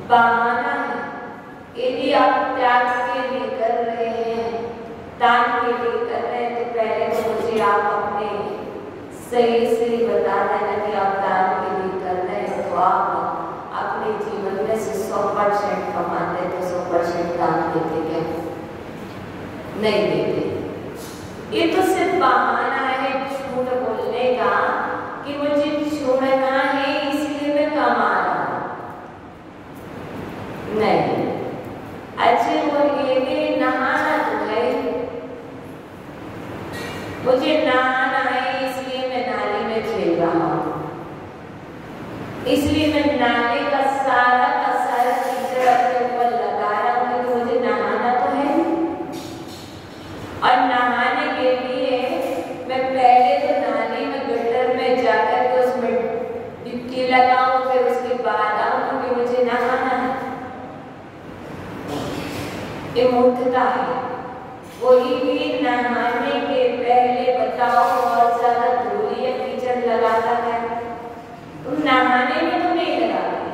बहाना है। यदि आप त्याग के लिए कर रहे हैं, दान के लिए कर रहे हैं, तो पहले तो मुझे आप अपने सही से बता देना कि आप दान के लिए कर रहे हैं, तो आप अपने जीवन में से 100% कमाते हैं तो 100% दान देते क्या? नहीं देते। ये तो सिर्फ बहाना है झूठ बोलने का कि मुझे छोड़ना है इसलिए मैं कमा रहा हूं। नहीं, अच्छे बोलिए कि नहाना तो है, मुझे नहाना है इसलिए मैं नाली में खेल रहा हूं, इसलिए मैं नाले का सारा कीचड़ अपने ऊपर लगा रहा हूं क्योंकि मुझे नहाना तो है। और नहाने के लिए मैं पहले तो नाली में गटर में जाकर के उसमें डुबकी लगाऊं, फिर उसके बाद आऊं क्योंकि मुझे नहाना है। ये मूर्खता है। कोई भी नहाने के पहले बताओ बहुत ज्यादा धूल या कीचड़ लगाता है, तुम नहाने में तो नहीं लगाते,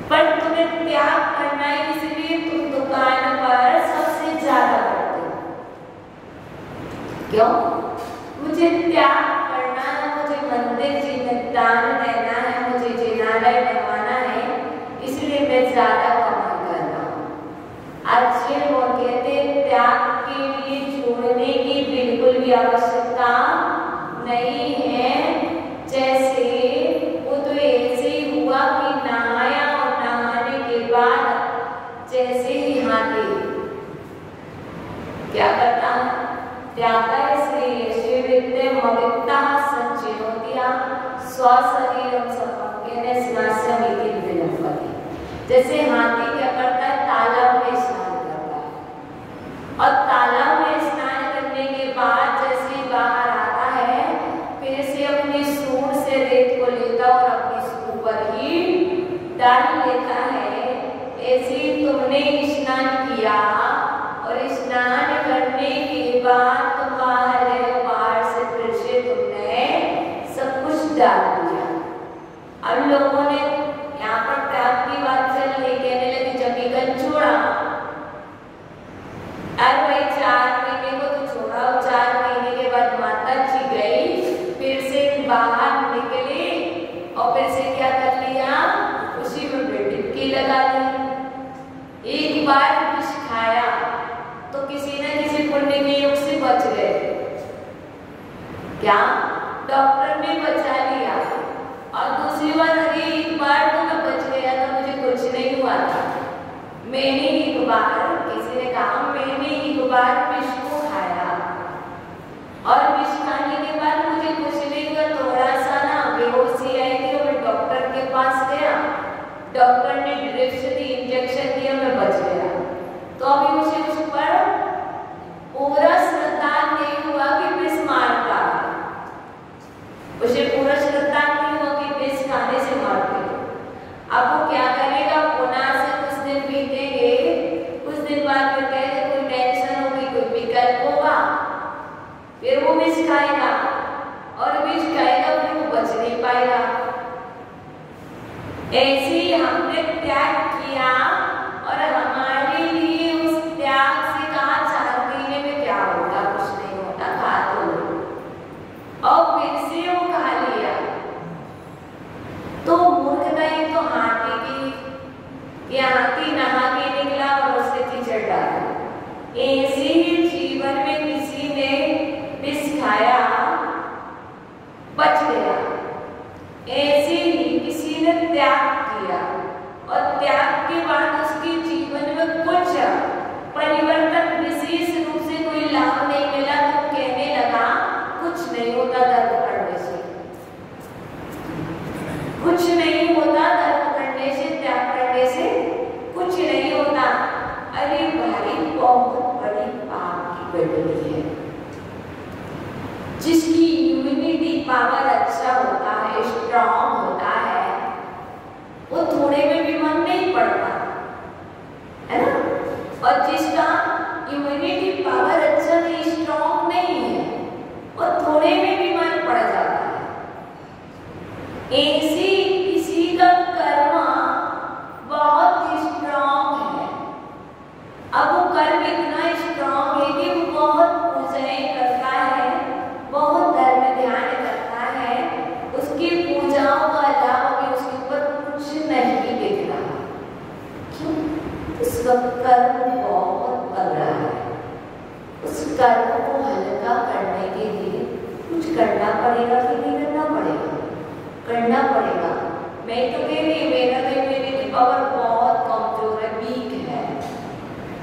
पर तुम्हें त्याग करना है इसलिए तुम दुकान पर सबसे ज्यादा करते हो। क्यों? मुझे त्याग करना है, मुझे मंदिर जी में दान देना है, मुझे जिनालय बनवाना है, इसलिए मैं ज्यादा कमाई कर रहा हूँ। अच्छे वो कहते त्याग के लिए छोड़ने की बिल्कुल भी आवश्यकता नहीं है। जैसे वो तो ऐसे ही हुआ कि नहाया और नहाने के बाद जैसे ही हाथी क्या करता है, त्यागा श्री शिवित्ते मवित्ता संचिनोतिया स्वशरीरम संपन्नेन स्नास्यमिति विलंबति। जैसे हाथी क्या करता है, तालाब में स्नान करता है, और तालाब में स्नान करने के बाद जैसे ही बाहर आता है फिर से अपनी सूंड से रेत को लेता और अपनी सूंड पर ही डाल लेता है। ऐसे ही तुमने स्नान किया और स्नान करने के बाद तुम बाहर गए, बाहर से फिर से तुमने सब कुछ डाल दिया। अब लोगों ने यहाँ पर त्याग की बात चल रही, कहने लगे जमीकन छोड़ा, अरे भाई 4 महीने को तो छोड़ा, 4 महीने के बाद माता जी गई, फिर से बाहर निकली और फिर से क्या कर लिया, उसी में डुबकी लगा दी। एक बार विष खाया तो किसी न किसी पुण्य के योग से बच गए। क्या? डॉक्टर ने बचा लिया। और दूसरी बार अरे एक बार तो मैं बच गया था, मुझे कुछ नहीं हुआ था। मैंने एक बार, किसी ने कहा मैंने एक बार विष को खाया और विष खाने के बाद मुझे कुछ नहीं हुआ, थोड़ा सा ना बेहोशी आई थी और मैं डॉक्टर के पास गया, डॉक्टर ने ड्रिप्स दी, इंजेक्शन दिया, मैं बच गया। तो अभी मुझे उस पर पूरा श्रद्धा नहीं हुआ कि विष मारता, उसे पूरा श्रद्धा नहीं हुआ कि विष खाने से मारते। अब वो क्या करेगा, पुनः से कुछ दिन बीतेंगे, कुछ दिन बाद फिर कहेगा कोई टेंशन होगी, कोई विकल्प होगा, फिर वो विष खाएगा और विष खाएगा फिर वो बच नहीं पाएगा। ऐसे ही हमने त्याग किया और हमारे लिए उस त्याग से कहा 4 महीने में क्या होता, कुछ नहीं होता, खा दो, और फिर से वो खा लिया। तो मूर्खता ही तो हाथी की, या हाथी नहा के निकला और उससे कीचड़ डाला। ऐसे ही जीवन में किसी ने विष खाया, बच गया। ऐसे ही किसी ने त्याग किया और त्याग के बाद उसके जीवन में कुछ परिवर्तन, विशेष रूप से कोई लाभ नहीं मिला, तो कहने लगा कुछ नहीं होता धर्म करने से, कुछ नहीं होता धर्म करने से, त्याग करने से कुछ कर्म को हल्का करने के लिए कुछ करना पड़ेगा कि नहीं करना पड़ेगा? करना पड़ेगा। मैं तो कह रही मेरी पावर बहुत कमजोर है, वीक है।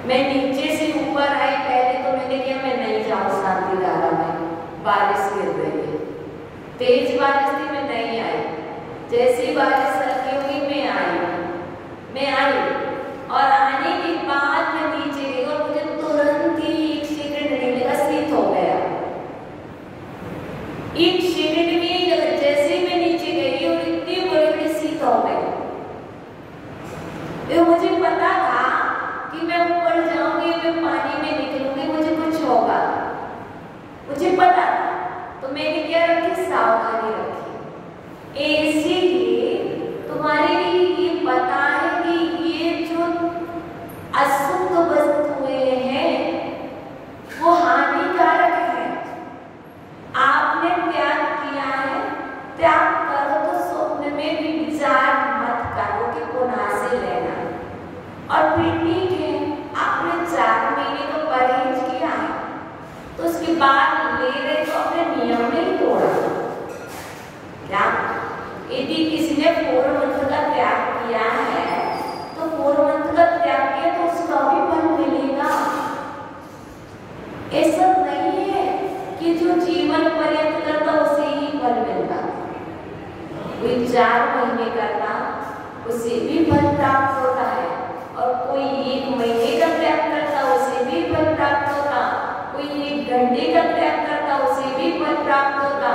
मैं नीचे से ऊपर आई, पहले तो मैंने किया मैं नहीं जाऊँ शांति धारा में, बारिश गिर रही है, तेज बारिश थी, मैं नहीं आई। जैसी बारिश हल्की हुई मैं आई और आने के बाद मैं नीचे गई और मुझे तुरंत ही 1 सेकंड नहीं लगा, शीत हो गया। 1 सेकंड में ही लगा, जैसे मैं नीचे गई और इतनी बड़ी शीत हो गई। तो मुझे पता था कि मैं ऊपर जाऊंगी, मैं पानी में निकलूंगी, मुझे कुछ होगा, मुझे पता था। तो मैंने क्या रखी? सावधानी रखी। ऐसे ही तुम्हारे लिए ये पता है कि ये जो अशुद्ध वस्तुएं हैं वो हानिकारक है। आपने त्याग किया है, त्याग करो तो स्वप्न में भी विचार मत करो कि पुनः से लेना। और फिर ठीक है, आपने 4 महीने का परहेज किया है तो उसके बाद ले रहे तो अपने नियम नहीं तोड़ा क्या? यदि किसी ने पूर्व मंत्र का त्याग किया है तो पूर्व मंत्र का त्याग किया तो उसका भी फल मिलेगा। ऐसा नहीं है कि जो जीवन पर्यंत करता उसे ही फल मिलता। कोई 4 महीने करता उसे भी फल प्राप्त होता है, और कोई 1 महीने का त्याग करता उसे भी फल प्राप्त होता, कोई 1 घंटे का त्याग करता उसे भी फल प्राप्त होता।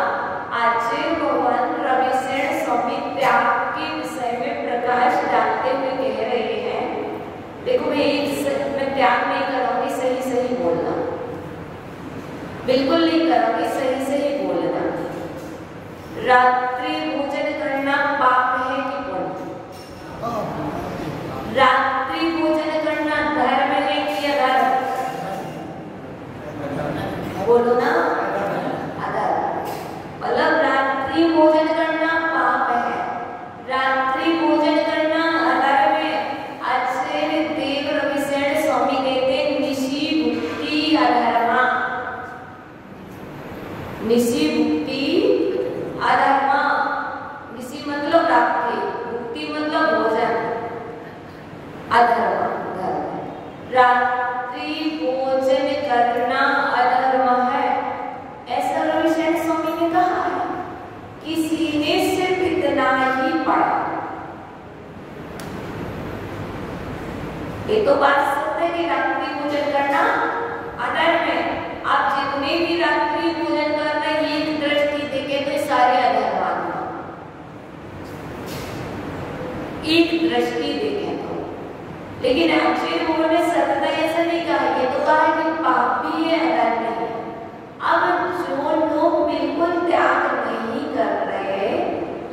आचार्य भगवान रविशरण स्वामी त्याग के विषय में प्रकाश डालते हुए कह रहे हैं, देखो मैं त्याग नहीं करूंगी, सही बोलना, बिल्कुल नहीं करूंगी, सही बोलना। रात्रि भोजन करना पाप है कि पुण्य? रात्रि भोजन करना धर्म है कि अधर्म? बोलो ना, मतलब रात्रि भोजन करना पाप है, रात्रि भोजन करना अधर्म है। आचार्य देव रविशरण स्वामी कहते हैं निशि भुक्ति अधर्मा, निशि भुक्ति अधर्मा। निशि मतलब रात्रि, भुक्ति मतलब भोजन, अधर्म धर्म। रात्रि भोजन करना अधर्म है, ऐसा रविशरण स्वामी ने कहा है। किसी ने सिर्फ इतना ही पढ़ा। ये तो बात सत्य है कि रात्रि भोजन करना अधर्म है। आप जितने भी रात्रि भोजन कर रहे हैं, एक दृष्टि देखे तो सारे अधर्म आत्मा, एक दृष्टि देखे तो। लेकिन आचार्य उन्होंने सत्य ऐसा नहीं कहा, ये तो कहा कि पाप भी है, अधर्म नहीं है। अब जो लोग बिल्कुल त्याग नहीं कर रहे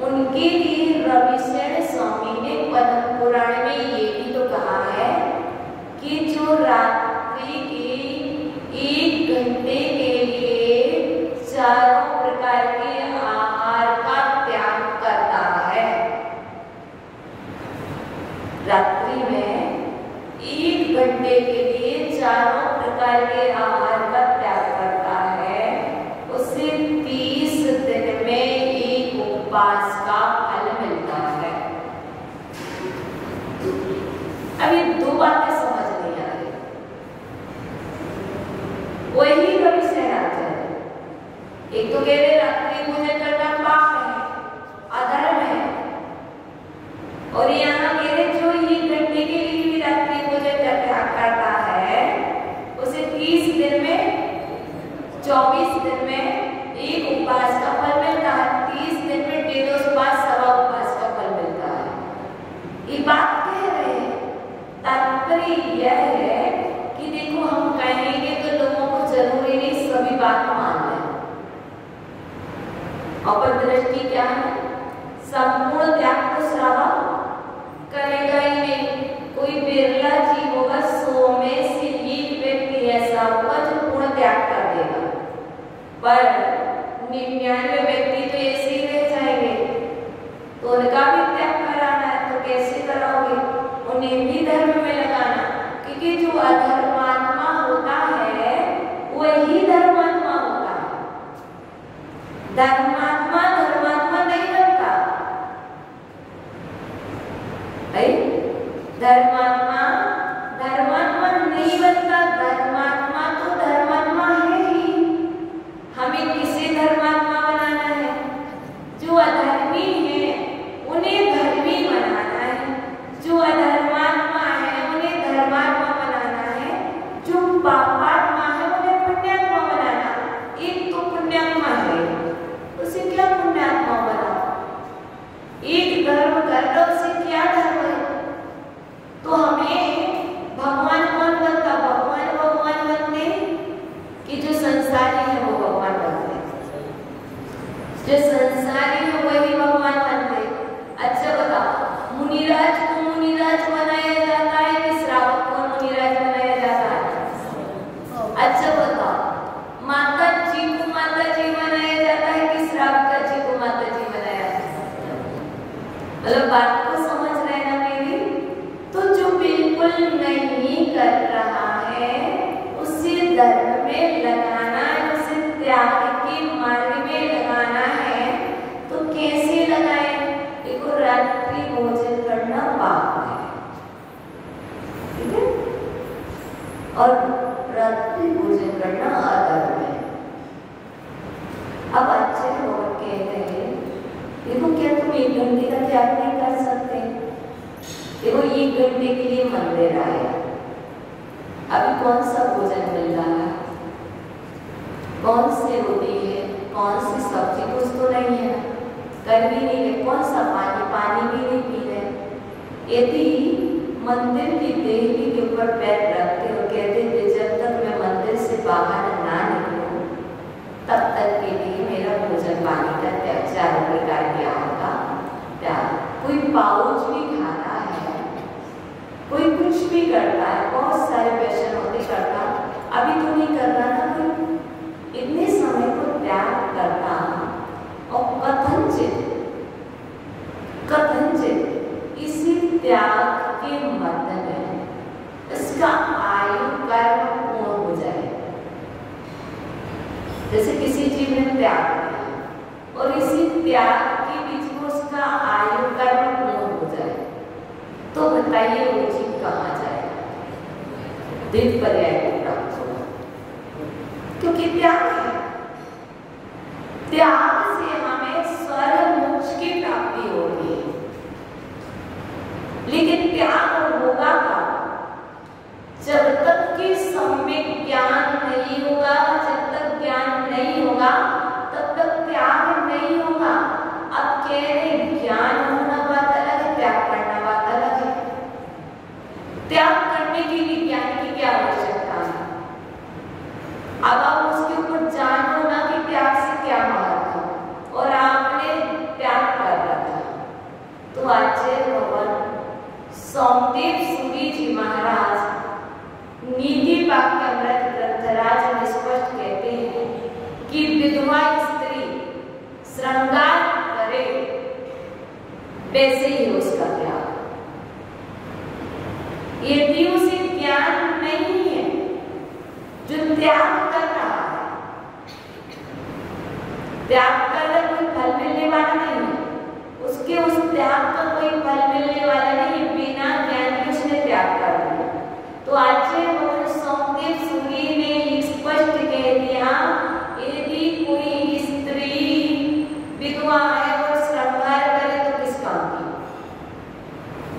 उनके लिए रविशरण स्वामी ने पद्म पुराण में ये भी तो कहा है कि जो रात्रि के 1 घंटे के लिए 4 प्रकार के आहार का त्याग करता है, रात्रि में 1 घंटे के लिए 4 प्रकार के आहार का त्याग करता है, उसे 30 दिन में एक उपवास का फल मिलता है। अभी 2 बातें समझ नहीं आ रही। वही रविशरण आचार्य एक तो कह रहे रात्रि भोजन करना पाप है, अधर्म है, और यहाँ कह रहे जो 1 घंटे के लिए भी रात्रि भोजन का त्याग करता है उसे 30 दिन में 24 दिन में एक उपवास का फल मिलता है। 30 दिन में 1.5 उपवास, 1.25 उपवास का फल मिलता है। ये बात कह रहे हैं। तात्पर्य यह है कि देखो हम कहेंगे तो लोगों को जरूरी नहीं सभी बात मान लें। और दृष्टि क्या है? संपूर्ण त्याग तो श्रावक करेगा ही नहीं। कोई बिरला जीव होगा, 100 में से 1 व्यक्ति ऐसा होगा जो पूर्ण त्याग कर देगा, पर 99 व्यक्ति तो ऐसे ही रह जाएंगे। तो उनका भी त्याग कराना है तो कैसे कराओगे? उन्हें भी धर्म में लगाना, क्योंकि जो अधर्मात्मा होता है वही धर्मात्मा धर्मात्मा नहीं बनता, धर्मात्मा धर्मात्मा नहीं बनता। धर्मात्मा तो धर्मात्मा है ही। हमें किसे धर्मात्मा बनाना है? जो अधर्मी है उन्हें धर्मी बनाना है, जो अधर्मात्मा है उन्हें धर्मात्मा बनाना है, जो पापात्मा है उन्हें पुण्यात्मा बनाना। एक तो पुण्यात्मा है, उसे क्या पुण्यात्मा बनाओ? एक धर्म कर लो, उसे क्या धर्म है? तो हमें भगवान कौन बनता? भगवान भगवान बनते कि जो संसारी है वो भगवान बनते? जो संसारी है वही भगवान बनते। अच्छा बताओ, मुनिराज को मुनिराज बनाया जाता है कि श्रावक को मुनिराज बनाया जाता है? अच्छा बताओ, माता जी को माता जी बनाया जाता है कि श्राविका जी को माता जी बनाया जाता है? मतलब बात को समझ रहे ना मेरी? तो जो बिल्कुल नहीं कर रहा है उसे धर्म में लगाना है, उसे त्याग के मार्ग में लगाना है। तो कैसे लगाए? देखो, रात्रि भोजन करना पाप है, ठीक है, और रात्रि भोजन करना अधर्म है। अब अच्छे लोग कह रहे हैं, देखो क्या तुम 1 घंटे का त्याग नहीं कर सकते? देखो 1 घंटे के लिए मंदिर आए, अभी कौन सा भोजन मिल रहा है? कौन सी रोटी है, कौन सी सब्जी? कुछ तो नहीं है, कर भी नहीं है। कौन सा पानी? पानी भी नहीं पी रहे। यदि मंदिर की देहली के ऊपर पैर रखते और कहते थे जब तक मैं मंदिर से बाहर ना निकलूं तब तक के लिए मेरा भोजन पानी का त्याग, 4 प्रकार के आहार का त्याग। कोई पाउच भी खाता है, कोई कुछ भी करता है, बहुत सारे पैशन होते करता, अभी तो नहीं कर रहा था, कोई इतने समय को त्याग करता और कथनचित इसी त्याग के मध्य में इसका आयु कर्म पूर्ण हो जाए। जैसे किसी चीज ने त्याग किया और इसी त्याग के बीच में उसका आयु कर्म पूर्ण हो जाए, तो बताइए वो जीव कहाँ जाएगा? दिन पर्याय को प्राप्त होगा, क्योंकि त्याग है। त्याग से हमें स्वर्ग मोक्ष की प्राप्ति होगी। लेकिन त्याग होगा कब? जब तक कि सम्यक ज्ञान नहीं होगा, जब तक ज्ञान नहीं होगा तब तक त्याग नहीं होगा। अब कह रहे ज्ञान होना बात अलग है, त्याग करना बात अलग है। त्याग करने के लिए ज्ञान की क्या आवश्यकता है? अब आप उसके ऊपर जानो ना कि त्याग से क्या महत्व है, और आपने त्याग कर रखा। तो आचार्य भगवान सोमदेव सूरी जी महाराज नीति वाक्यामृत ग्रंथराज में स्पष्ट कहते हैं कि विधवा स्त्री श्रृंगार करे वैसे ही उसका त्याग। यदि उसे ज्ञान नहीं है, जो त्याग कर रहा है, त्याग करना कोई फल मिलने वाला नहीं है, उसके उस त्याग का कोई फल मिलने वाला नहीं है, बिना ज्ञान के उसने त्याग कर दिया। तो आचार्य भगवान सोमदेव सूरी ने स्पष्ट कह दिया, यदि कोई स्त्री विधवा है और श्रृंगार करे तो किस काम की?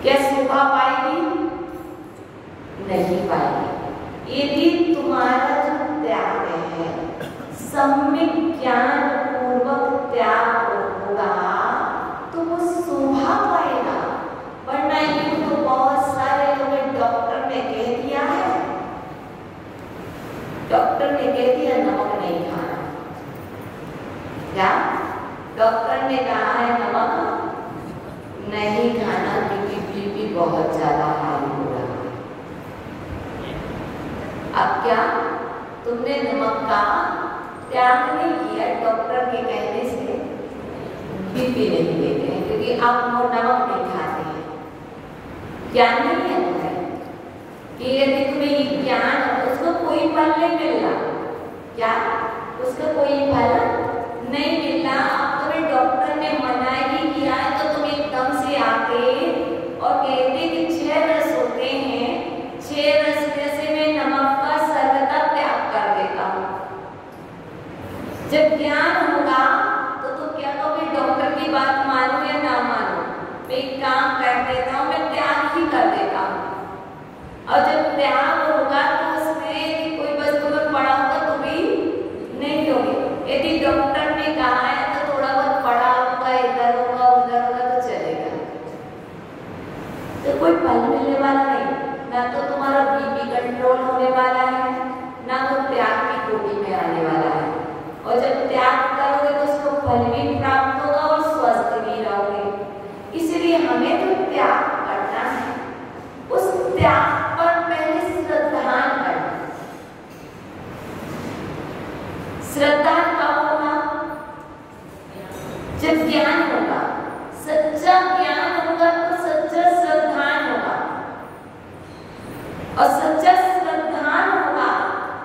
क्या शोभा पाएगी? नहीं पाएगी। यदि तुम्हारा जो त्याग है सम्यक ज्ञान पूर्वक त्याग होगा तो वो शोभा पाएगा, वरना यूं तो बहुत सारे लोग, डॉक्टर ने कह दिया है, डॉक्टर ने कह दिया नमक नहीं खाना। क्या डॉक्टर ने कहा है नमक नहीं खाना क्योंकि बीपी बहुत ज्यादा हाई हो रहा है। अब क्या तुमने नमक का त्याग नहीं किया, डॉक्टर के कहने से बीपी नहीं देते हैं क्योंकि आप वो नमक नहीं खाते हैं। ज्ञान नहीं है तुम्हें कि यदि तुम्हें ये ज्ञान उसको कोई फल नहीं मिल रहा, क्या उसका कोई फल नहीं मिला, अब तुम्हें डॉक्टर ने मना ही किया है, तो तुम एकदम से आके और कहते कि 6 रस होते हैं, 6 रस में से मैं नमक का सर्वथा त्याग कर देता हूँ। जब ज्ञान होगा तो तुम क्या कहोगे, डॉक्टर की बात मानो या ना मानो, मैं एक काम कर देता हूँ, मैं त्याग ही कर देता हूँ। और जब त्याग होगा तो उसमें कोई वस्तु में पड़ा होगा तो भी नहीं होगी। यदि डॉक्टर ने कहा है तो थोड़ा बहुत पड़ा होगा, इधर होगा उधर होगा तो चलेगा, तो कोई फल मिलने वाला नहीं, ना तो तुम्हारा बीपी कंट्रोल होने वाला है, ना वो त्याग की कोटि में आने वाला है। और जब त्याग करोगे तो उसको फल भी प्राप्त होगा और स्वस्थ भी रहोगे। इसलिए हमें तो त्याग करना है, उस त्याग पर पहले श्रद्धान करना। श्रद्धा कब होगा, जब ज्ञान होगा, सच्चा ज्ञान होगा तो सच्चा श्रद्धान होगा, और सच्चा श्रद्धान होगा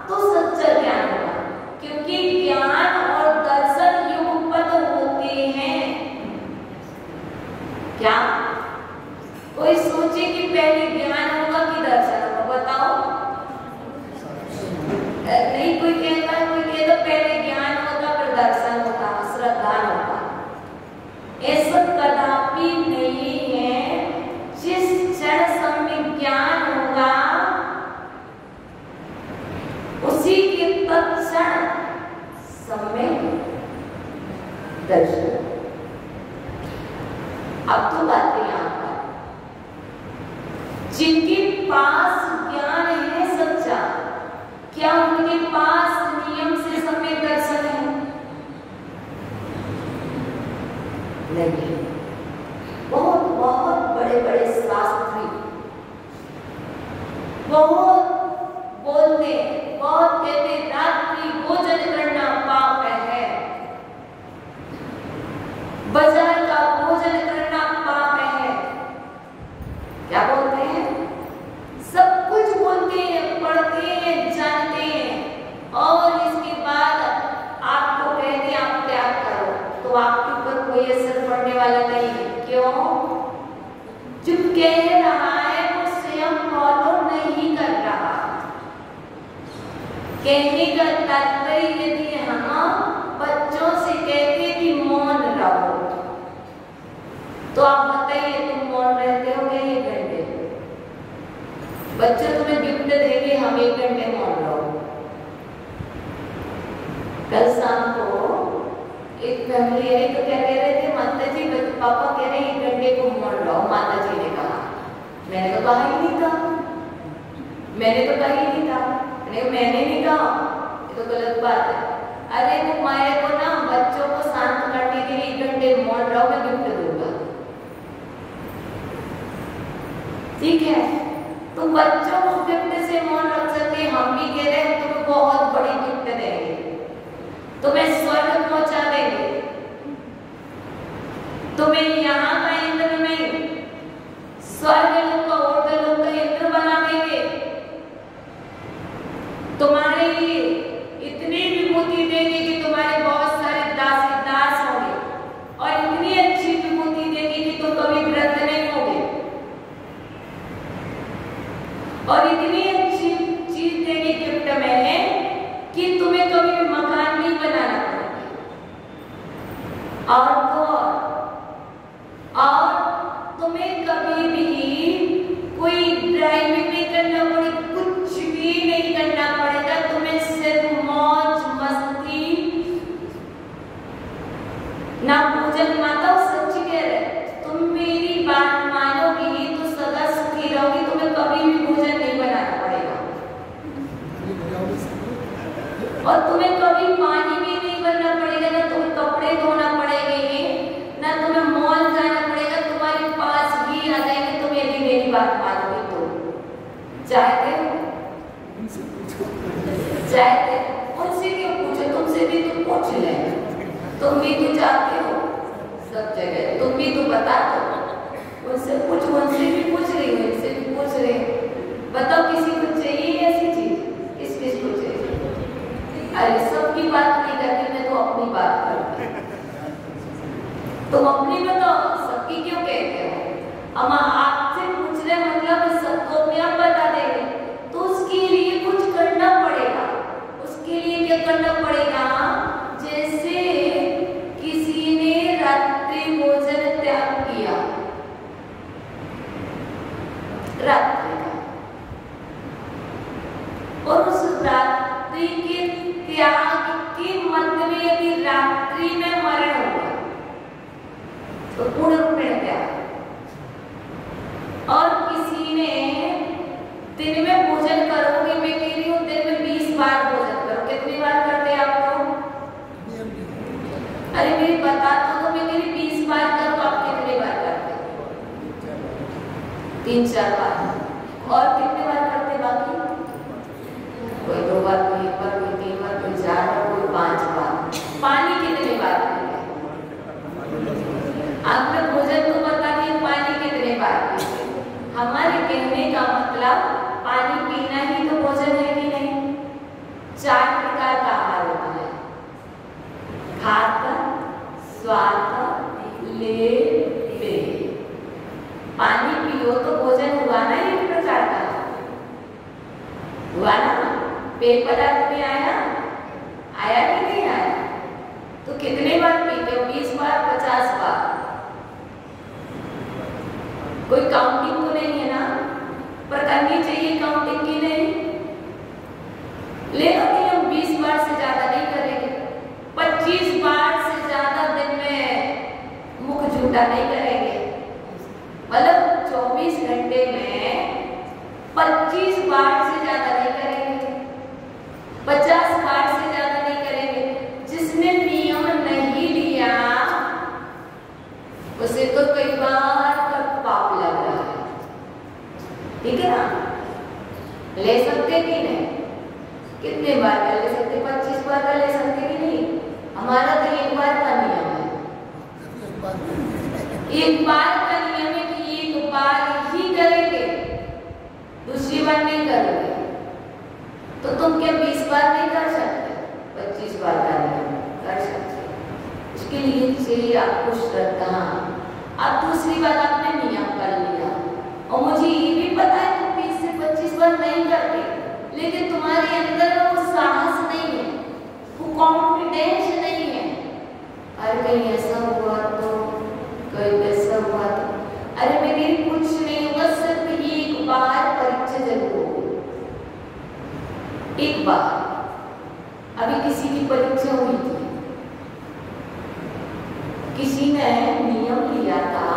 तो सच्चा ज्ञान होगा। क्योंकि ज्ञान और दर्शन युगपद होते हैं। क्या कोई सोचे कि पहले ज्ञान होगा कि दर्शन होगा, बताओ? नहीं, कोई कहता पहले ज्ञान होता फिर दर्शन होता, श्रद्धा होता। ऐसा कदापि नहीं है। जिस क्षण सम्यक ज्ञान होगा उसी के तत्क्षण सम्यक दर्शन। अब तो बात है यहाँ पर, जिनके पास ज्ञान है सच्चा, क्या उनके पास नियम से सम्यक दर्शन है? नहीं। बहुत बहुत बड़े बड़े शास्त्री बहुत बोलते, बहुत कहते रात्रि भोजन करना पाप है, बाजार का भोजन करना पाप है। क्या बोलते हैं? सब कुछ बोलते हैं, पढ़ते हैं, जानते हैं, और इसके बाद आपको कहते हैं आप त्याग करो, तो आपके ऊपर कोई असर पड़ने वाला नहीं है। क्यों? जो कह रहा है वो स्वयं फॉलो नहीं कर रहा। कहने का तात्पर्य यदि हम बच्चों से कहते कि मौन रहो, तो आप बताइए तुम मौन रहते हो क्या 1 घंटे? बच्चे तुम्हें गिफ्ट देंगे हम 1 घंटे मौन रहो। कल शाम को एक फैमिली है तो क्या कह रहे थे, माता जी पापा कह रहे 1 घंटे को मौन रहो। माता जी ने कहा, मैंने तो कहा ही नहीं था, मैंने तो कहा ही नहीं था, मैंने नहीं कहा, ये तो गलत बात है। अरे वो माया को ना बच्चों को शांत करने के लिए 1 घंटे मौन रहो, मैं गिफ्ट दूंगा। ठीक है, तो बच्चों को गिफ्ट से मौन रख सकते, हम भी कह रहे हैं तुम्हें बहुत बड़ी गिफ्ट देंगे, तुम्हें स्वर्ग पहुंचा देंगे, तुम्हें यहाँ का इंद्र नहीं स्वर्ग लोक का ऊर्ध्वलोक का इंद्र बना देंगे, तुम्हारे लिए इतनी विभूति देंगे कि तुम्हारे बहुत सारे दासी दास होंगे, और इतनी अच्छी विभूति देंगे कि तुम कभी वृद्ध नहीं होगे, और इतनी अच्छी चीज देंगे गिफ्ट में कि तुम्हें कभी मकान नहीं बनाना पड़ेगा, और तुम्हें कभी भी कोई ड्राइविंग नहीं करना पड़ेगा, कुछ भी नहीं करना पड़ेगा, तुम्हें सिर्फ मौज मस्ती ना पूजन। माता सच्ची कह रहे, तुम मेरी बात मानोगी तो सदा सुखी रहोगी, तुम्हें कभी भी भोजन नहीं बनाना पड़ेगा, और तुम्हें कभी पानी भी नहीं भरना पड़ेगा, ना तुम्हें कपड़े धोना पड़ेंगे, ना तुम्हें मॉल जाना पड़ेगा, तुम्हारे पास ही आ जाएंगे। तुम यदि मेरी बात मानोगे तो चाहते हो, चाहते उनसे क्यों पूछो, तुमसे भी तो पूछ ले, तुम भी तो चाहते हो सब जगह, तुम भी तो बता दो, उनसे पूछ, उनसे भी पूछ रही हूँ, इनसे भी पूछ रही हूँ, बताओ किसी को चाहिए ऐसी चीज? किस किस को चाहिए? अरे सबकी बात नहीं करती, मैं तो अपनी बात करती त्याग के मध्य में यदि रात्रि में मरण होगा तो पूर्ण रूपेण त्याग। और किसी ने दिन में भोजन करोगे, मैं कह रही हूँ दिन में 20 बार भोजन करो, कितनी बार करते हैं आप लोग? अरे मेरी बता तो मैं कह रही 20 बार करो, आप कितने बार करते? 3-4 बार। और कितने बार करते बाकी? कोई 2 बार, कोई 1 बार, कोई 3 बार, कोई 4 बार, कोई 5 बार। पानी कितने बार पीते? आपने भोजन तो बता दिया, पानी कितने बार पीते? हमारे कहने का मतलब पानी पीना ही तो भोजन है कि नहीं? 4 प्रकार का आहार होता है, खाकर, स्वाद, ले, पे। पानी पियो तो भोजन हुआ ना, एक प्रकार का हुआ ना। पेय पदार्थ में आया कि नहीं आया? तो कितने बार पीते हो? 20 बार, 50 बार? कोई काउंटिंग तो नहीं है ना, पर करनी चाहिए काउंटिंग की नहीं? ले लो कि हम 20 बार से ज्यादा नहीं करेंगे, 25 बार से ज्यादा दिन में मुख झूठा नहीं करेंगे, मतलब 24 घंटे में 25 बार से ज्यादा नहीं करेंगे, 50 बार से ज्यादा नहीं करेंगे। जिसने नियम नहीं लिया उसे तो कई बार पाप लग रहा है, ठीक है ना? ले सकते कि नहीं? कितने बार का ले सकते? 25 बार का ले सकते कि नहीं? हमारा तो 1 बार का नियम है, 1 बार का नियम है कि 1 बार ही करेंगे, दूसरी बार नहीं करोगे। तो तुम क्या 20 बार नहीं कर सकते? 25 बार का नियम कर सकते। उसके लिए चाहिए आपको श्रद्धा। अब दूसरी बात, आपने नियम कर लिया और मुझे ये भी पता है तुम 20 से 25 बार नहीं करते, लेकिन तुम्हारे अंदर वो साहस नहीं है, वो कॉन्फिडेंस नहीं है। अरे कहीं ऐसा हुआ तो, कहीं वैसा हुआ तो। अरे मेरी कुछ नहीं होगा, सिर्फ 1 बार परीक्षा जरूर होगी, 1 बार। अभी किसी की परीक्षा हुई थी, किसी ने नियम लिया था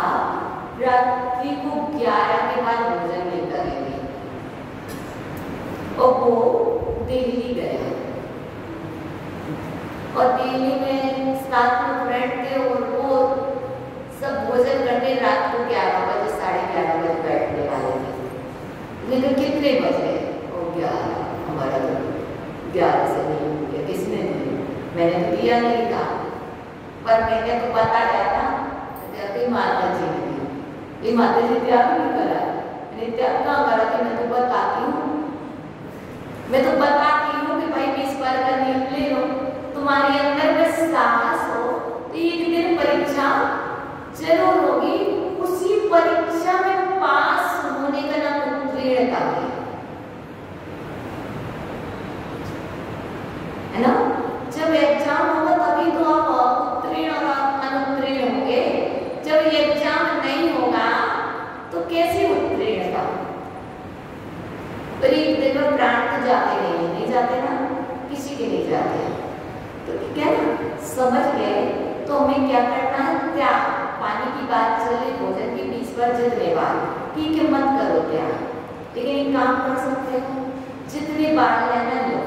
रात्रि को 11 के बाद भोजन नहीं करेंगे, और वो दिल्ली गया, और दिल्ली में साथ में फ्रेंड थे और वो सब भोजन करने रात को 11 बजे 11:30 बजे बैठने वाले थे। लेकिन कितने बजे? वो 11। हमारा तो 11 से नहीं हो गया। किसने नहीं? मैंने तो दिया नहीं था, पर मैंने तो बताया था माता जी ने। ये माता जी त्याग नहीं करा, मैंने त्याग कहाँ करा कि मैं तो बताती हूँ कि भाई 20 बार का नियम ले लो। तुम्हारे अंदर में साहस हो तो एक दिन परीक्षा जरूर होगी, उसी परीक्षा में पास होने का नाम उत्तीर्णता है ना। जब एग्जाम होगा तभी तो आप उत्तीर्ण और अनुत्तीर्ण होंगे। जब एग्जाम नहीं होगा तो कैसे उत्तीर्णता? पर एक दिन प्राण तो जाते नहीं जाते ना, किसी के नहीं जाते। तो क्या ना, समझ गए? तो हमें क्या करना है? त्याग। पानी की बात चल रही, भोजन की 20 बार जितने बार, ठीक है, मत करो त्याग, लेकिन एक काम कर सकते हो, जितने बार लेना लो,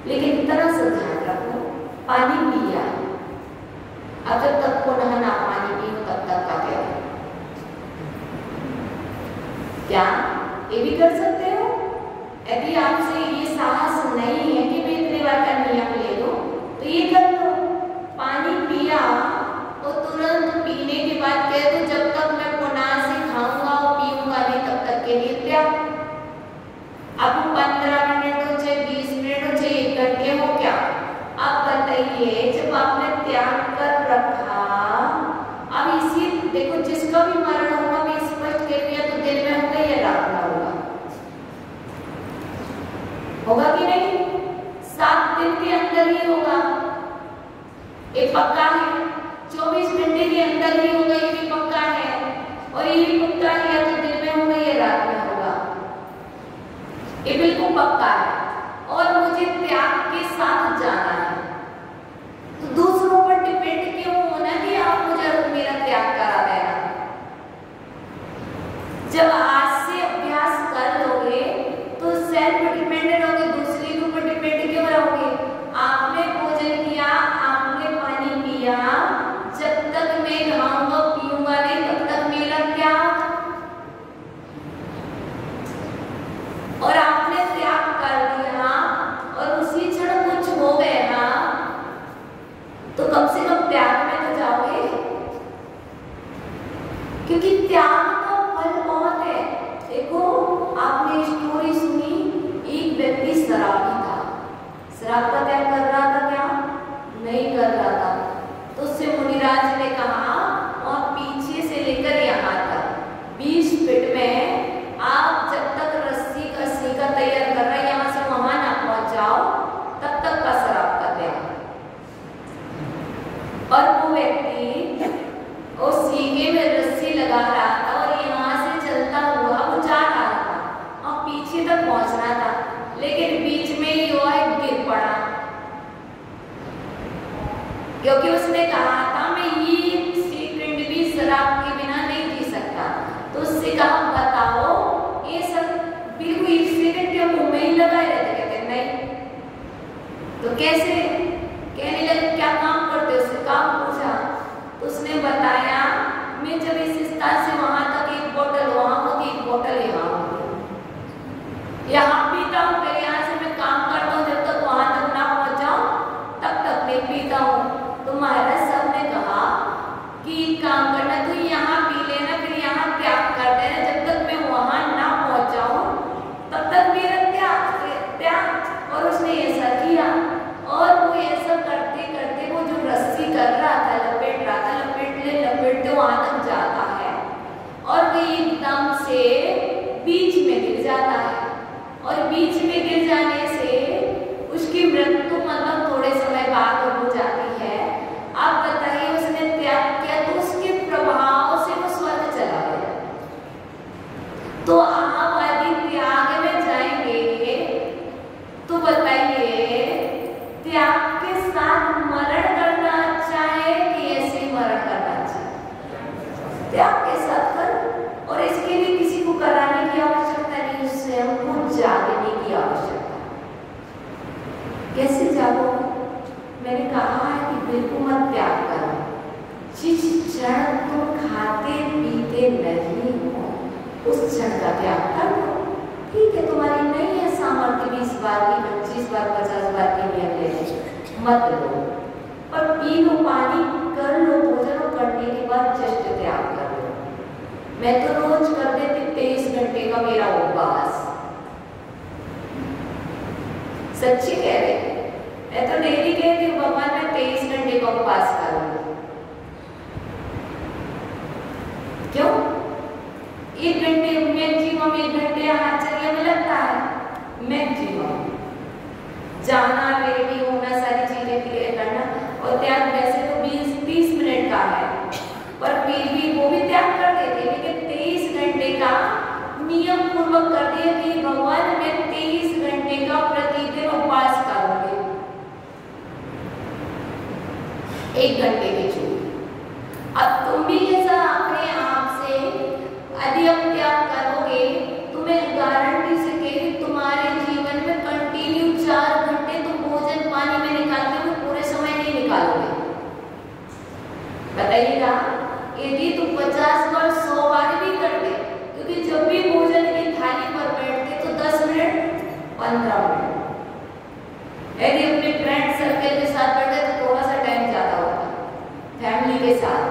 लेकिन इतना सा ध्यान रखो, पानी पिया, अब जब तक को नहाना पानी पियो तब तक का क्या ये भी कर सकते हो। यदि आपसे ये साहस नहीं है कि मैं इतने बार का नियम ले लो, तो ये कर लो। पानी पिया और तुरंत पीने के बाद कह दो जब तक मैं पुनः से खाऊंगा और पीऊंगा नहीं तब तक के लिए त्याग। अब 15 मिनट हो चाहे 20 मिनट हो चाहे 1 घंटे हो, क्या अब बताइए, जब आपने त्याग कर रखा, अब इसी देखो जिसका भी मरण होगा, मैं स्पष्ट कह दिया, तो दिन में होगा या रात में होगा कि नहीं? 7 दिन के अंदर ही होगा, ये पक्का है। 24 घंटे के अंदर ही होगा, ये भी पक्का है। और ये भी पक्का है, या तो दिन में होगा या रात में होगा, ये बिल्कुल पक्का है। और मुझे त्याग के साथ जाना है, तो दूसरों पर डिपेंड क्यों होना कि आप मुझे मेरा त्याग करा देना। जब आज से अभ्यास कर लोगे तो सेल्फ डिपेंडेंट होगे, दूसरे के ऊपर डिपेंड क्यों रहोगे। आपने भोजन किया, आपने पानी पिया, जब तक मैं खाऊंगा पीऊंगा नहीं तब तक मेरा त्याग, और आपने त्याग कर दिया और उसी क्षण कुछ हो गया तो कम से कम त्याग में तो जाओगे, क्योंकि त्याग का फल बहुत है। देखो आपने स्टोरी सुनी, एक व्यक्ति शराबी था, शराब का त्याग कर रहा था क्या? नहीं कर रहा था। तो उससे मुनिराज ने कहा और पीछे से लेकर यहाँ तक 20 फीट में आप जब तक रस्सी का सीका तैयार कर रहे हैं, यहाँ से वहां ना पहुंच जाओ तब तक का शराब का त्याग। और वो व्यक्ति उस सीके में रस्सी लगा रहा था और यहाँ से चलता हुआ वो जा रहा था और पीछे तक पहुंचना था, लेकिन बीच में ही वो गिर पड़ा, क्योंकि उसने कहा था मैं ये सेकंड भी शराब के बिना नहीं जी सकता। तो उससे कहा बताओ ये सब बिल्कुल एक सेकंड के मुंह में ही लगाए रहते। कहते नहीं, तो कैसे? कहने लगे क्या काम करते हो? उससे काम पूछा तो उसने बताया मैं जब इस स्थान से वहां तक एक बोतल वहां होती, एक बोतल यहाँ पीता हूँ, फिर यहाँ से मैं काम करता हूँ, जब तक वहां तक ना पहुंच जाऊं तब तक नहीं पीता हूँ। तो महाराज साहब ने कहा कि काम करना तो यहाँ पी लेना, फिर यहाँ त्याग कर देना, जब तक मैं वहां ना पहुंच जाऊं तब तक मेरा त्याग। और उसने ऐसा किया, और वो ऐसा करते करते वो जो रस्सी कर रहा था, लपेट रहा था, लपेटते वहां तक जाता है और वो एकदम से बीच में गिर जाता है, और बीच में गिर जाने से उसकी मृत्यु मतलब थोड़े समय बाद हो जाती है। आप बताइए उसने त्याग किया तो उसके प्रभाव से वो स्वर्ग चला गया। तो आप यदि त्याग में जाएंगे तो बताइए त्याग के साथ मरण करना अच्छा है कि ऐसे ही मरण करना अच्छा है? त्याग के साथ कर, और इसके लिए किसी को कराने की आवश्यकता नहीं, स्वयं को जागने की आवश्यकता। कैसे जागो? मैंने कहा है कि बिल्कुल मत त्याग करो, जिस क्षण तुम खाते पीते नहीं हो उस क्षण का त्याग कर दो। ठीक है, तुम्हारी नहीं है सामर्थ्य 20 बार की, 25 बार, 50 बार की नियम लेने, मत लो, पर पी लो, पानी कर लो, भोजन करने के बाद जस्ट त्याग कर लो। मैं तो रोज कर देती 23 घंटे का मेरा उपवास, सच्ची कह रहे। मैं तो डेली कहती हूँ भगवान मैं 23 घंटे का उपवास करूंगी। क्यों? 1 घंटे मैक्सिमम 1 घंटे आचर्य में लगता है, मैक्सिमम जाना, रेडी होना, सारी चीजें क्लियर करना, और त्याग वैसे तो 20-30 मिनट का है, पर फिर भी वो भी त्याग कर देते, लेकिन 23 घंटे का नियम पूर्वक कर दिया कि भगवान मैं 23 घंटे का प्रतिदिन उपवास करूंगी, 1 घंटे की छूट। अब तुम भी ऐसा अपने आप से यदि अब त्याग करोगे तो मैं गारंटी से कह रही तुम्हारे जीवन में कंटिन्यू 4 घंटे तुम भोजन पानी में निकालते हो, पूरे समय नहीं निकालोगे। बताइएगा यदि तुम 50 बार 100 बार भी करते, क्योंकि जब भी भोजन की थाली पर बैठते तो 10 मिनट 15 मिनट, यदि अपने फ्रेंड सर्कल के साथ बैठे तो थोड़ा सा टाइम ज्यादा होता, फैमिली के साथ,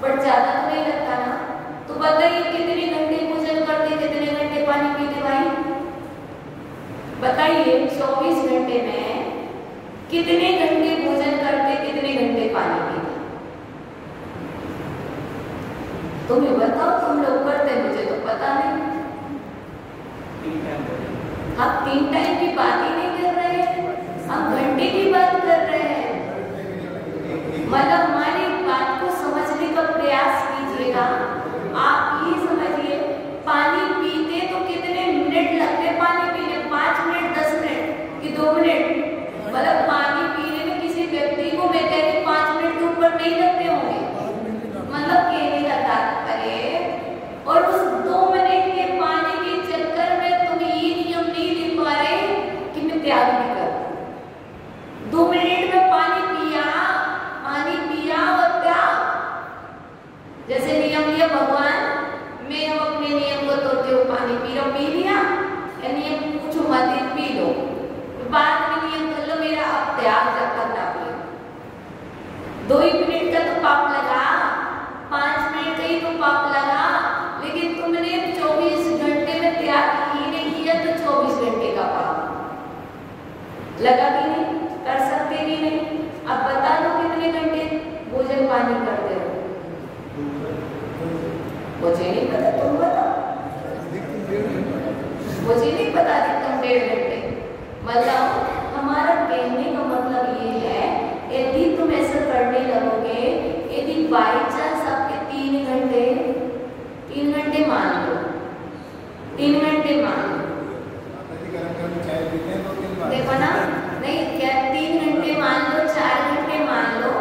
बट ज्यादा तो नहीं लगता ना। तो बताइए कितने घंटे भोजन करते, कितने घंटे पानी पीते भाई? बताइए 24 घंटे में कितने घंटे भोजन करते, कितने घंटे पानी पीते? तुम ये बताओ, तुम लोग करते, मुझे तो पता नहीं। हम 3 टाइम की बात ही नहीं कर रहे हैं, हम घंटे की बात कर रहे हैं। मतलब हमारी बात को समझने का प्रयास कीजिएगा। आप ये समझिए पानी पीते तो कितने मिनट लगते पानी पीने? 5 मिनट, 10 मिनट कि 2 लगा कि नहीं? कर सकते कि नहीं? अब बता दो कितने घंटे भोजन पानी करते हो? मुझे नहीं पता, तुम बताओ। मुझे नहीं पता, अधिकतम 1.5 घंटे। मतलब हमारा कहने का मतलब ये है, यदि तुम ऐसा करने लगोगे, यदि बाई चांस आपके 3 घंटे मान लो, 3 घंटे मान लो, देखो ना, नहीं क्या 3 घंटे मान लो, 4 घंटे मान लो,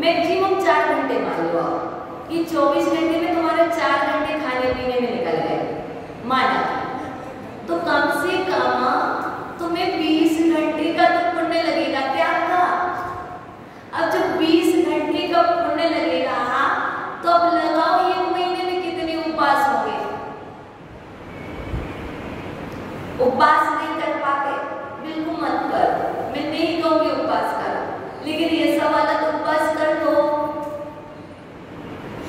मैक्सिमम 4 घंटे मान लो आप कि 24 घंटे में तुम्हारे 4 घंटे खाने पीने में निकल गए, माना, तो कम से कम तुम्हें 20 घंटे का तो पुण्य लगेगा त्याग का। अब जब 20 घंटे का पुण्य लगेगा तो अब लगाओ 1 महीने में कितने उपवास होंगे? उपवास नहीं कर पाते, बिल्कुल मत करो, मैं नहीं कहूंगी उपवास करो, लेकिन ये सब वाला तो उपवास कर दो।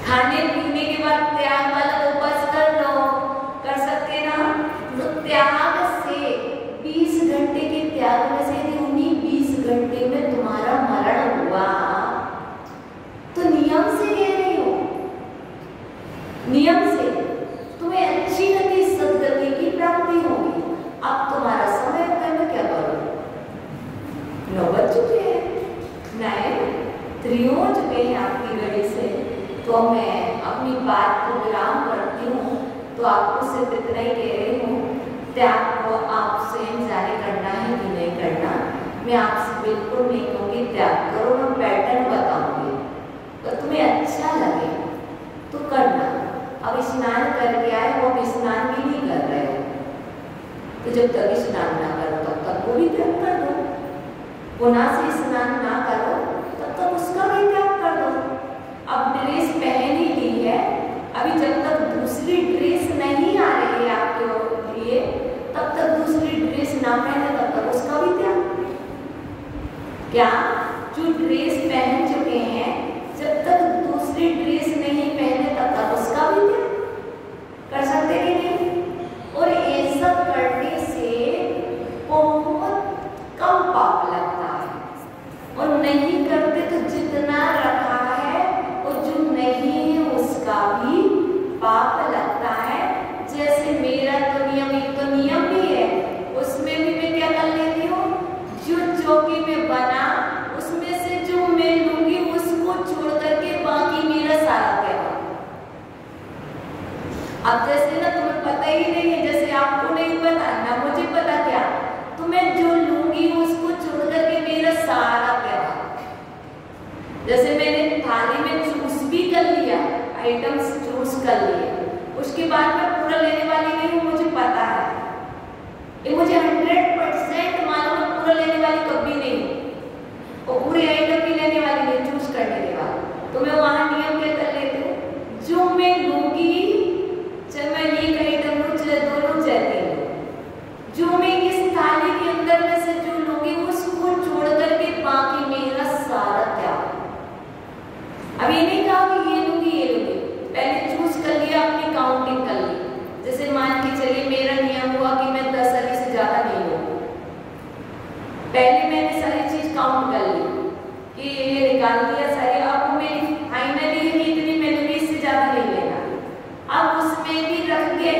खाने पीने के बाद त्याग वाला तो उपवास कर लो, कर सकते ना? तो त्याग से 20 घंटे के त्याग में से यदि उन्हीं 20 घंटे में तुम्हारा मरण हुआ तो नियम से कह रही हो, नियम से तुम्हें अच्छी गति सदगति की प्राप्ति होगी। अब तुम्हारा समय होगा, मैं क्या करूं? 9 बज चुके हैं, 9 हो चुके हैं आपकी घड़ी से, तो मैं अपनी बात को विराम करती हूँ। तो आपको सिर्फ इतना ही कह रही हूँ, त्याग को आप स्वयं जाने करना है कि नहीं करना। मैं आपसे बिल्कुल नहीं कहूँगी त्याग करो, मैं पैटर्न बताऊंगी, तो तुम्हें अच्छा लगे तो करना। अब स्नान करके आए हो, अब स्नान भी नहीं कर रहे हो, तो जब तक स्नान ना करो तब तक वो भी त्याग कर दो। पुनः से स्नान ना करो तब तक उसका भी त्याग कर दो। अब ड्रेस पहन ही ली है, अभी जब तक दूसरी ड्रेस नहीं आ रही है आपके लिए, तब तक दूसरी ड्रेस ना पहने तब तक उसका भी त्याग। क्या जो ड्रेस पहन चुके हैं, जब तक दूसरी ड्रेस नहीं पहने तब तक उसका भी त्याग कर सकते कि नहीं? और ये सब करने से बहुत कम पाप लगता है, और नहीं करते तो जितना रखा है और जो नहीं है उसका भी पाप लगता है। जैसे मेरा तो नियम, एक तो नियम भी है, उसमें भी मैं क्या कर लेती हूँ, जो चौकी में बना उसमें से जो मैं लूंगी उसको छोड़ करके बाकी मेरा सारा त्यौहार। अब जैसे ना तुम्हें पता ही नहीं है, जैसे आपको नहीं पता ना मुझे पता, क्या तो मैं जो लूंगी उसको छोड़ करके मेरा सारा त्यौहार। जैसे मैंने थाली में चूस भी कर लिया, आइटम्स चूस कर लिए, उसके बाद मैं पूरा लेने वाली नहीं हूँ, मुझे पता है, ये मुझे 100% मालूम है, पूरा लेने वाली कभी नहीं हूँ, और पूरे आइटम भी लेने वाली नहीं चूस करने के बाद। तो मैं वहां नियम क्या कर लेती हूँ, जो मैं लूंगी, चाहे मैं एक आइटम लूं, चाहे 2 लूं, चाहे 3 लूं, जो मैं इस थाली के अंदर में से जो लूंगी उसको छोड़ करके बाकी मेरा सारा त्याग। अब ये नहीं कहा कि ये लूंगी ये लूंगी, पहले चूज कर लिया, अपनी काउंटिंग कर ली। जैसे मान के चलिए मेरा नियम हुआ कि मैं 10 सारी से ज्यादा नहीं लूंगी, पहले मैंने सारी चीज काउंट कर ली कि ये निकाल दिया सारी, अब मेरी फाइनली है कि इतनी मैं लूंगी, इससे ज्यादा नहीं लेना। अब उसमें भी रख गए,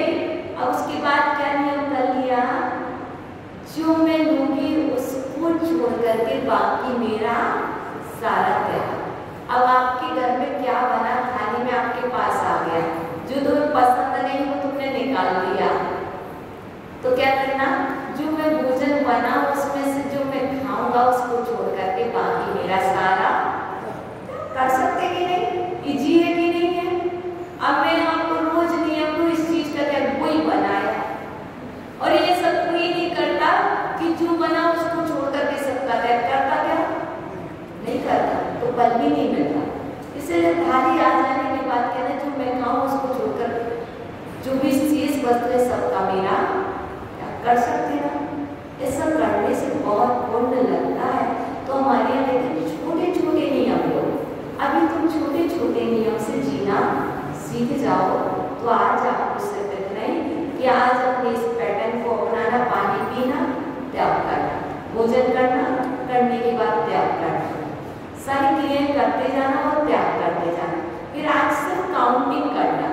अब उसके बाद क्या नियम कर लिया, जो मैं लूंगी उसको छोड़ करके बाकी मेरा सारा त्याग। अब आपके घर में क्या बना, थाली में आपके पास आ गया, जो तुम्हें पसंद नहीं वो तुमने निकाल दिया, तो क्या करना, जो मैं भोजन बना उसमें से जो मैं खाऊंगा उसको छोड़ करके बाकी मेरा सारा। कर सकते कि नहीं? इजी है कि नहीं है? अब मैं आपको रोज नियम दूं इस चीज का, क्या कोई बनाया, और ये सब कोई नहीं करता कि जो बना उसको छोड़ करके सबका त्याग करता, क्या नहीं करता, तो पल भी नहीं मिलता। इसलिए थाली आ जाने के बाद कहना, जो मैं खाऊं उसको छोड़कर जो भी चीज वस्तु है सबका मेरा कर सकते ना। ऐसा करने से बहुत पुण्य लगता है। तो हमारे यहाँ देखते छोटे छोटे नियम लो, अभी तुम छोटे छोटे नियम से जीना सीख जाओ। तो आज आपको सिर्फ इतना ही कि आज अपने इस पैटर्न को अपनाना, पानी पीना, त्याग करना, भोजन करना, करने के बाद त्याग करना, सारी क्रियाएं करते जाना और त्याग करते जाना। फिर आज सिर्फ काउंटिंग करना,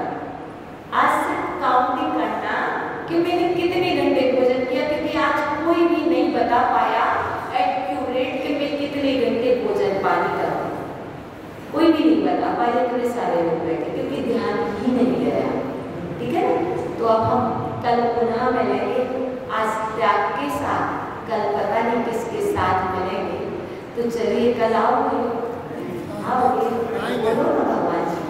आज सिर्फ काउंटिंग करना कि मैंने कितने घंटे भोजन किया, क्योंकि आज कोई भी नहीं बता पाया एक्यूरेट कि मैं कितने घंटे भोजन पानी करूं, कोई भी नहीं बता पाया, इतने सारे लोग बैठे क्योंकि ध्यान ही नहीं गया। ठीक है ना? तो अब हम कल पुनः मिलेंगे, आज त्याग के साथ, कल पता नहीं किसके साथ मिलेंगे। तो चलिए कल आओगे, आओगे, बोलो ना भगवान जी।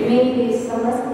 मेरी समस्त